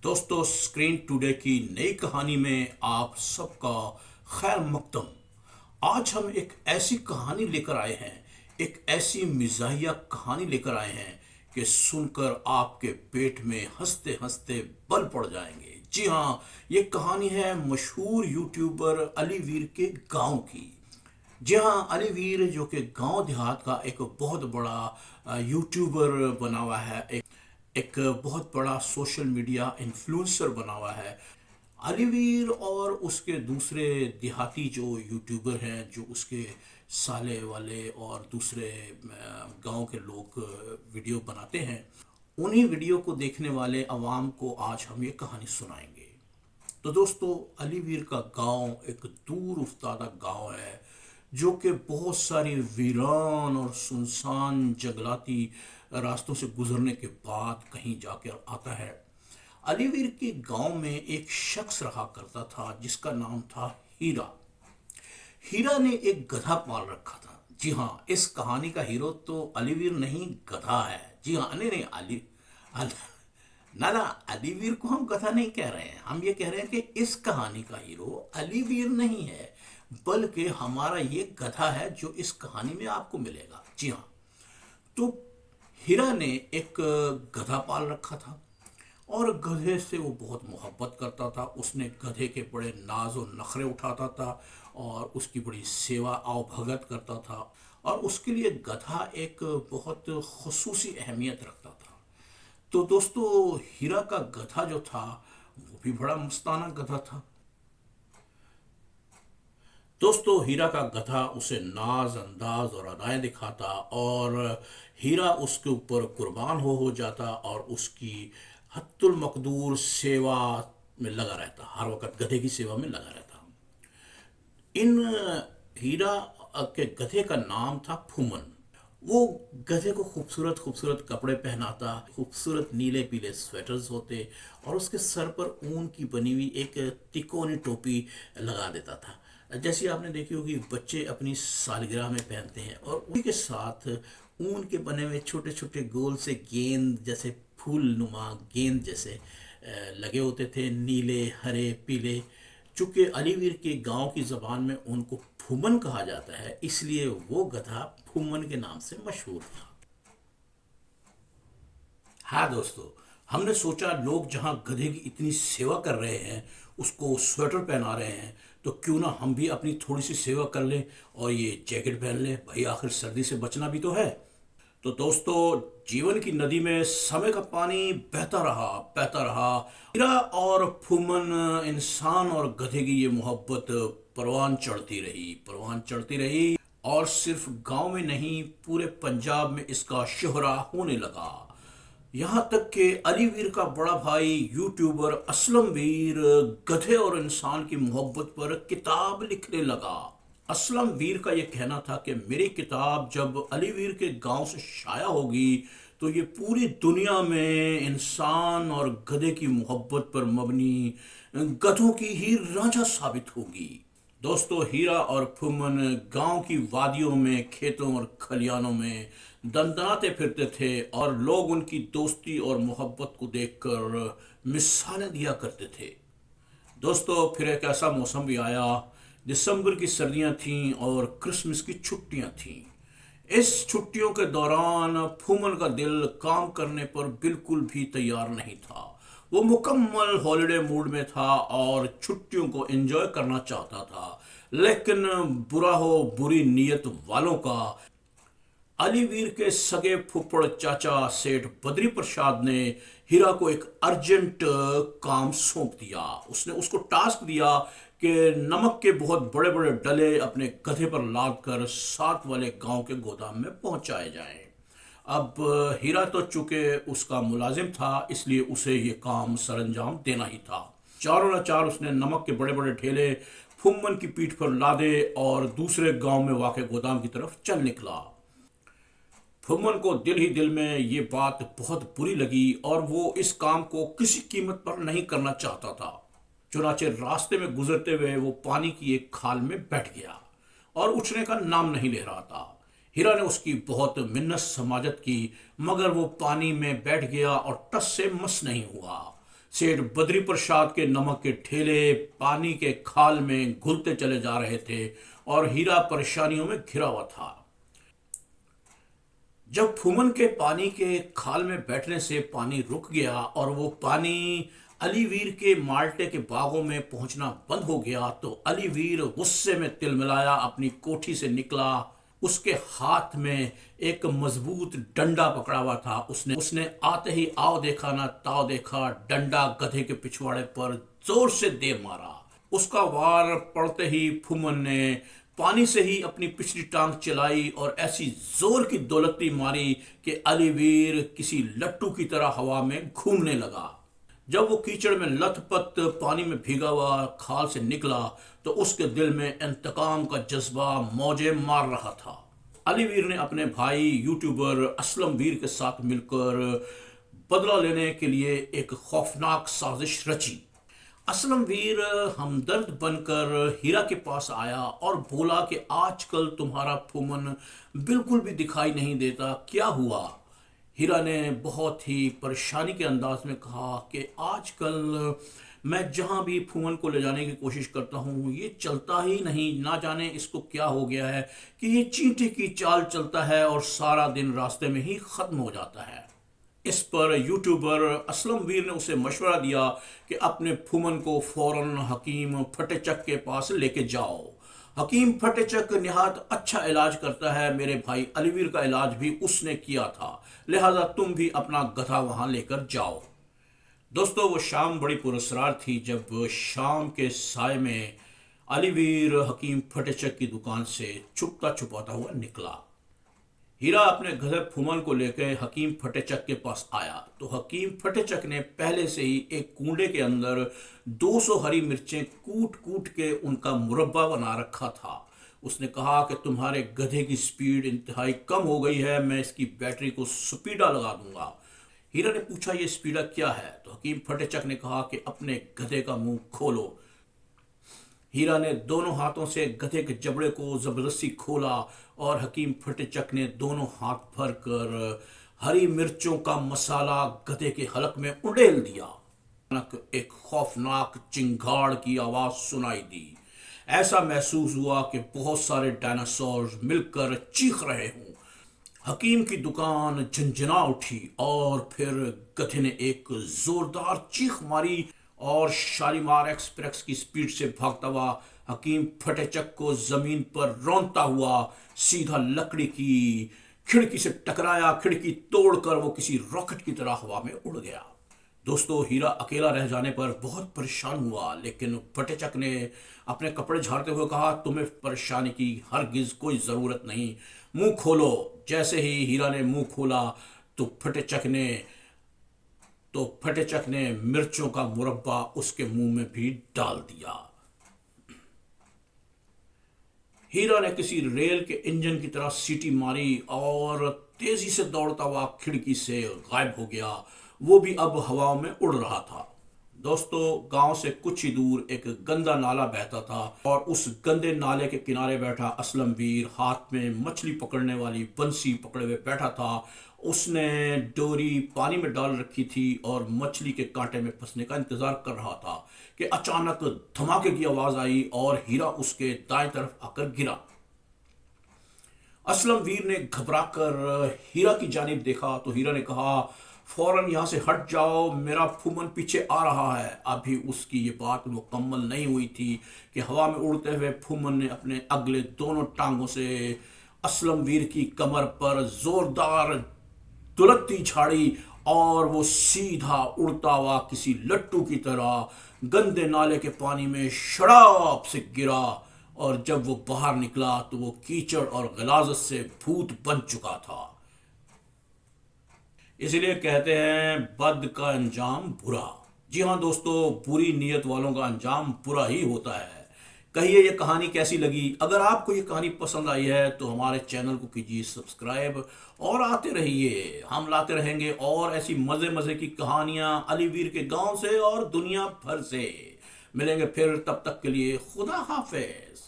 दोस्तों, screen today की नई कहानी में आप सबका खैर मकदम। आज हम एक ऐसी कहानी लेकर आए हैं, एक ऐसी मिजाहिया कहानी लेकर आए हैं कि सुनकर आपके पेट में हंसते हंसते बल पड़ जाएंगे। जी हाँ, ये कहानी है मशहूर यूट्यूबर अली वीर के गांव की। जी हाँ, अली वीर जो कि गांव देहात का एक बहुत बड़ा यूट्यूबर बना हुआ है, एक बहुत बड़ा सोशल मीडिया इन्फ्लुएंसर बना हुआ है। अलीवीर और उसके दूसरे देहाती जो यूट्यूबर हैं, जो उसके साले वाले और दूसरे गांव के लोग वीडियो बनाते हैं, उन्हीं वीडियो को देखने वाले अवाम को आज हम ये कहानी सुनाएंगे। तो दोस्तों, अलीवीर का गांव एक दूर उफ्तादा गांव है जो कि बहुत सारी वीरान और सुनसान जंगलाती रास्तों से गुजरने के बाद कहीं जाकर आता है। अलीवीर के गांव में एक शख्स रहा करता था जिसका नाम था हीरा। हीरा ने एक गधा पाल रखा था। जी हाँ, इस कहानी का हीरो तो अलीवीर नहीं, गधा है। जी हाँ, नहीं नहीं, अल, ना ना, अलीवीर को हम गधा नहीं कह रहे हैं। हम ये कह रहे हैं कि इस कहानी का हीरो अलीवीर नहीं है, बल्कि हमारा ये गधा है जो इस कहानी में आपको मिलेगा। जी हाँ, तो हीरा ने एक गधा पाल रखा था और गधे से वो बहुत मोहब्बत करता था। उसने गधे के बड़े नाज और नखरे उठाता था और उसकी बड़ी सेवा आवभगत करता था, और उसके लिए गधा एक बहुत खुसूसी अहमियत रखता था। तो दोस्तों, हीरा का गधा जो था वो भी बड़ा मस्ताना गधा था। दोस्तों, हीरा का गधा उसे नाज अंदाज और अदाएं दिखाता और हीरा उसके ऊपर कुर्बान हो जाता और उसकी हत्तुल मकदूर सेवा में लगा रहता, हर वक्त गधे की सेवा में लगा रहता। इन हीरा के गधे का नाम था फुमन। वो गधे को खूबसूरत खूबसूरत कपड़े पहनाता, खूबसूरत नीले पीले स्वेटर्स होते और उसके सर पर ऊन की बनी हुई एक तिकोनी टोपी लगा देता था, जैसी आपने देखी होगी बच्चे अपनी सालगिरह में पहनते हैं। और उसी के साथ ऊन के बने हुए छोटे छोटे गोल से गेंद जैसे, फूल नुमा गेंद जैसे लगे होते थे, नीले हरे पीले। चूंकि अलीवीर के गांव की ज़बान में उनको फुमन कहा जाता है, इसलिए वो गधा फुमन के नाम से मशहूर था। हाँ दोस्तों, हमने सोचा लोग जहाँ गधे की इतनी सेवा कर रहे हैं, उसको स्वेटर पहना रहे हैं, तो क्यों ना हम भी अपनी थोड़ी सी सेवा कर लें और ये जैकेट पहन लें। भाई, आखिर सर्दी से बचना भी तो है। तो दोस्तों, जीवन की नदी में समय का पानी बहता रहा। हीरा और फुमन, इंसान और गधे की ये मोहब्बत परवान चढ़ती रही और सिर्फ गांव में नहीं, पूरे पंजाब में इसका शोहरा होने लगा। यहाँ तक कि अलीवीर का बड़ा भाई यूट्यूबर असलम वीर गधे और इंसान की मोहब्बत पर किताब लिखने लगा। असलम वीर का यह कहना था कि मेरी किताब जब अलीवीर के गांव से शाया होगी तो ये पूरी दुनिया में इंसान और गधे की मोहब्बत पर मबनी गधों की ही रांझा साबित होगी। दोस्तों, हीरा और फुमन गांव की वादियों में, खेतों और खलियानों में दंदनाते फिरते थे और लोग उनकी दोस्ती और मोहब्बत को देखकर मिसालें दिया करते थे। दोस्तों, फिर एक ऐसा मौसम भी आया। दिसंबर की सर्दियां थीं और क्रिसमस की छुट्टियां थीं। इस छुट्टियों के दौरान फुमन का दिल काम करने पर बिल्कुल भी तैयार नहीं था। वो मुकम्मल हॉलिडे मूड में था और छुट्टियों को एंजॉय करना चाहता था। लेकिन बुरा हो बुरी नीयत वालों का, अलीवीर के सगे फुफड़ चाचा सेठ बद्री प्रसाद ने हीरा को एक अर्जेंट काम सौंप दिया। उसने उसको टास्क दिया कि नमक के बहुत बड़े बड़े डले अपने गधे पर लाद कर साथ वाले गांव के गोदाम में पहुंचाए जाएं। अब हीरा तो चूंकि उसका मुलाजिम था, इसलिए उसे ये काम सरंजाम देना ही था। चारों न चार उसने नमक के बड़े बड़े ठेले फुम्मन की पीठ पर लादे और दूसरे गांव में वाक़ गोदाम की तरफ चल निकला। फुम्मन को दिल ही दिल में ये बात बहुत बुरी लगी और वो इस काम को किसी कीमत पर नहीं करना चाहता था। चुनाचे रास्ते में गुजरते हुए वो पानी की एक खाल में बैठ गया और उठने का नाम नहीं ले रहा था। हीरा ने उसकी बहुत मिन्नत समाजत की, मगर वो पानी में बैठ गया और टस से मस नहीं हुआ। सेठ बद्री प्रसाद के नमक के ठेले पानी के खाल में घुलते चले जा रहे थे और हीरा परेशानियों में घिरा हुआ था। जब फुमन के पानी के खाल में बैठने से पानी रुक गया और वो पानी अलीवीर के माल्टे के बागों में पहुंचना बंद हो गया, तो अलीवीर गुस्से में तिलमिलाया अपनी कोठी से निकला। उसके हाथ में एक मजबूत डंडा पकड़ा हुआ था। उसने आते ही आओ देखा ना ताव देखा, डंडा गधे के पिछवाड़े पर जोर से दे मारा। उसका वार पड़ते ही फुमन ने पानी से ही अपनी पिछली टांग चलाई और ऐसी जोर की दौलती मारी कि अलीवीर किसी लट्टू की तरह हवा में घूमने लगा। जब वो कीचड़ में लथपथ पानी में भीगा हुआ खाल से निकला तो उसके दिल में इंतकाम का जज्बा मौजे मार रहा था। अलीवीर ने अपने भाई यूट्यूबर असलम वीर के साथ मिलकर बदला लेने के लिए एक खौफनाक साजिश रची। असलम वीर हमदर्द बनकर हीरा के पास आया और बोला कि आजकल तुम्हारा फुमन बिल्कुल भी दिखाई नहीं देता, क्या हुआ? हीरा ने बहुत ही परेशानी के अंदाज में कहा कि आजकल मैं जहाँ भी फुमन को ले जाने की कोशिश करता हूँ ये चलता ही नहीं, ना जाने इसको क्या हो गया है कि ये चींटी की चाल चलता है और सारा दिन रास्ते में ही ख़त्म हो जाता है। इस पर यूट्यूबर असलम वीर ने उसे मशवरा दिया कि अपने फुमन को फौरन हकीम फटेचक के पास लेके जाओ। हकीम फटेचक निहायत अच्छा इलाज करता है, मेरे भाई अलीवीर का इलाज भी उसने किया था, लिहाजा तुम भी अपना गधा वहां लेकर जाओ। दोस्तों, वो शाम बड़ी पुरस्कार थी जब शाम के साय में अलीवीर हकीम फटेचक की दुकान से छुपता छुपाता हुआ निकला। हीरा अपने गधे फुमन को लेकर हकीम फटेचक के पास आया तो हकीम फटेचक ने पहले से ही एक कूंडे के अंदर 200 हरी मिर्चें कूट कूट के उनका मुरब्बा बना रखा था। उसने कहा कि तुम्हारे गधे की स्पीड इंतहाई कम हो गई है, मैं इसकी बैटरी को स्पीडा लगा दूंगा। हीरा ने पूछा ये स्पीडा क्या है? तो हकीम फटेचक ने कहा कि अपने गधे का मुंह खोलो। हीरा ने दोनों हाथों से गधे के जबड़े को जबरदस्ती खोला और हकीम फटेचक ने दोनों हाथ भर कर हरी मिर्चों का मसाला गधे के हलक में उड़ेल दिया। एक खौफनाक चिंगाड़ की आवाज सुनाई दी। ऐसा महसूस हुआ कि बहुत सारे डायनासोर मिलकर चीख रहे हों। हकीम की दुकान झंझना उठी और फिर गधे ने एक जोरदार चीख मारी और शालीमार एक्सप्रेस की स्पीड से भागता हुआ हकीम फटेचक को जमीन पर रौंदता हुआ सीधा लकड़ी की खिड़की से टकराया। खिड़की तोड़कर वो किसी रॉकेट की तरह हवा में उड़ गया। दोस्तों, हीरा अकेला रह जाने पर बहुत परेशान हुआ, लेकिन फटेचक ने अपने कपड़े झाड़ते हुए कहा, तुम्हें परेशानी की हरगिज कोई जरूरत नहीं, मुंह खोलो। जैसे ही हीरा ने मुंह खोला तो फटेचक ने मिर्चों का मुरब्बा उसके मुंह में भी डाल दिया। हीरा ने किसी रेल के इंजन की तरह सीटी मारी और तेजी से दौड़ता हुआ खिड़की से गायब हो गया। वो भी अब हवाओं में उड़ रहा था। दोस्तों, गांव से कुछ ही दूर एक गंदा नाला बहता था और उस गंदे नाले के किनारे बैठा असलम वीर हाथ में मछली पकड़ने वाली बंसी पकड़े हुए बैठा था। उसने डोरी पानी में डाल रखी थी और मछली के कांटे में फंसने का इंतजार कर रहा था कि अचानक धमाके की आवाज आई और हीरा उसके दाएं तरफ आकर गिरा। असलम वीर ने घबराकर हीरा की जानिब देखा तो हीरा ने कहा, फौरन यहां से हट जाओ, मेरा फुमन पीछे आ रहा है। अभी उसकी ये बात मुकम्मल नहीं हुई थी कि हवा में उड़ते हुए फुमन ने अपने अगले दोनों टांगों से असलम वीर की कमर पर जोरदार दुलत्ती झाड़ी और वो सीधा उड़ता हुआ किसी लट्टू की तरह गंदे नाले के पानी में शराब से गिरा। और जब वो बाहर निकला तो वो कीचड़ और गलाजत से भूत बन चुका था। इसलिए कहते हैं बद का अंजाम बुरा। जी हाँ दोस्तों, बुरी नीयत वालों का अंजाम बुरा ही होता है। कहिए ये कहानी कैसी लगी? अगर आपको ये कहानी पसंद आई है तो हमारे चैनल को कीजिए सब्सक्राइब और आते रहिए। हम लाते रहेंगे और ऐसी मजे मजे की कहानियां अलीवीर के गांव से और दुनिया भर से। मिलेंगे फिर, तब तक के लिए खुदा हाफिज।